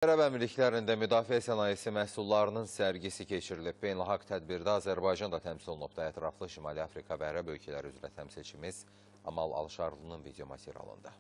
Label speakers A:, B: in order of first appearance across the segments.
A: Ərəb Əmirliklərində müdafiə sənayesi məhsullarının sərgisi keçirilib. Beynəlxalq tədbirdə Azərbaycan da təmsil olunubda. Ətraflı Şimali Afrika və Ərəb ölkələri üzrə təmsilçimiz Amal Alşarlının video materialında.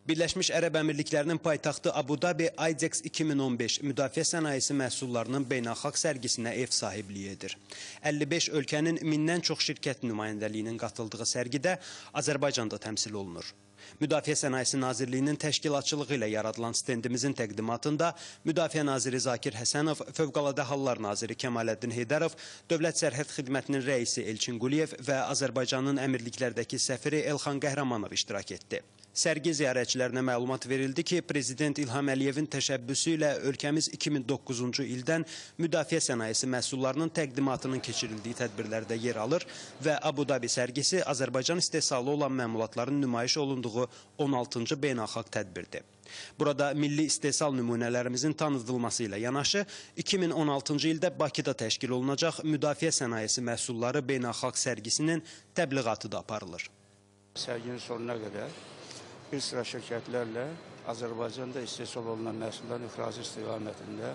B: Birləşmiş Ərəb Əmirliklərinin paytaxtı Abu Dhabi IDEX 2015 müdafiə sənayesi məhsullarının beynəlxalq sərgisinə ev sahibliyi edir. 55 ölkənin mindən çox şirkət nümayəndəliyinin qatıldığı sərgidə Azərbaycan da təmsil olunur. Müdafiə Sənayesi Nazirliyinin təşkilatçılığı ilə yaradılan stendimizin təqdimatında Müdafiə Naziri Zakir Həsənov, Fövqəladə Hallar Naziri Kəmaləddin Heydərov, Dövlət Sərhəd Xidmətinin rəisi Elçin Quliyev və Azərbaycanın əmirliklərdəki səfiri Elxan Qəhrəmanov iştirak etdi. Sərgi ziyarətçilərinə məlumat verildi ki, Prezident İlham Əliyevin təşəbbüsü ilə ölkəmiz 2009-cu ildən müdafiə sənayesi məhsullarının təqdimatının keçirildiyi tədbirlərdə yer alır və Abu Dhabi sərgisi Azərbaycan istehsalı olan məmulatların nümayiş olunduğu 16-cı beynəlxalq tədbirdir. Burada milli istehsal nümunələrimizin tanıdılması ilə yanaşı, 2016-cı ildə Bakıda təşkil olunacaq müdafiə sənayesi məhsulları beynəlxalq sərgisinin təbliğatı da aparılır.
C: Sərginin sonuna qədər bir sıra şirkətlərlə Azərbaycanda istehsal olunan məhsulların ixracı istiqamətində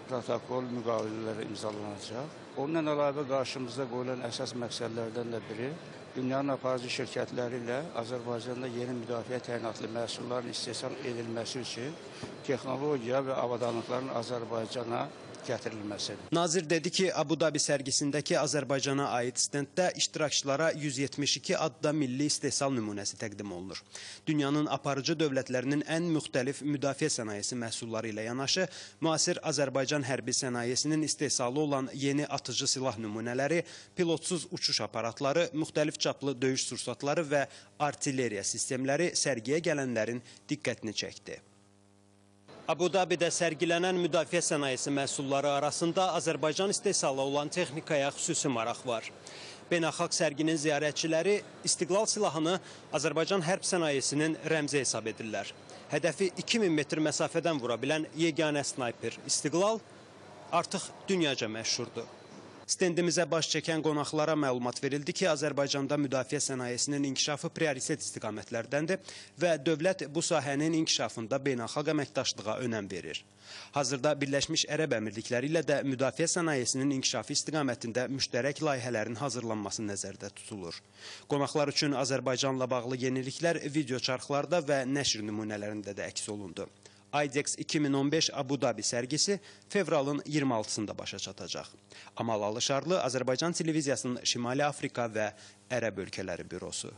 C: protokol müqavilələri imzalanacaq. Ondan əlavə qarşımızda qoyulan əsas məqsədlərdən də biri dünyanın aparıcı şirkətləri ilə Azərbaycanda yeni müdafiə təyinatlı məhsulların istehsal edilməsi üçün texnologiya və avadanlıqların Azərbaycana gətirilməsidir.
B: Nazir dedi ki, Abu Dhabi sərgisindəki Azərbaycana aid stenddə iştirakçılara 172 adda milli istehsal nümunəsi təqdim olunur. Dünyanın aparıcı dövlətlərinin ən müxtəlif müdafiə sənayesi məhsulları ilə yanaşı, müasir Azərbaycan hərbi sənayesinin istehsalı olan yeni atıcı silah nümunələri, pilotsuz uçuş aparatları, müxtəlif çaplı döyüş sursatları və artilleriya sistemləri sərgiyə gələnlərin diqqətini çəkdi. Abu Dhabi'də sərgilənən müdafiə sənayesi məhsulları arasında Azərbaycan istehsalı olan texnikaya xüsusi maraq var. Beynəlxalq sərginin ziyarətçiləri İstiqlal silahını Azərbaycan hərb sənayesinin rəmzi hesab edirlər. Hədəfi 2000 metr məsafədən vura bilən yeganə snayper İstiqlal artıq dünyaca məşhurdur. Stendimizə baş çəkən qonaqlara məlumat verildi ki, Azərbaycanda müdafiə sənayesinin inkişafı prioritet istiqamətlərdəndir və dövlət bu sahənin inkişafında beynəlxalq əməkdaşlığa önəm verir. Hazırda Birləşmiş Ərəb Əmirlikləri ilə də müdafiə sənayesinin inkişafı istiqamətində müştərək layihələrin hazırlanması nəzərdə tutulur. Qonaqlar üçün Azərbaycanla bağlı yeniliklər video çarxlarda və nəşr nümunələrində də əks olundu. IDEX 2015 Abu Dhabi sərgisi fevralın 26-sında başa çatacaq. Amal Alşarlı, Azərbaycan televiziyasının Şimali Afrika və Ərəb ölkələri bürosu.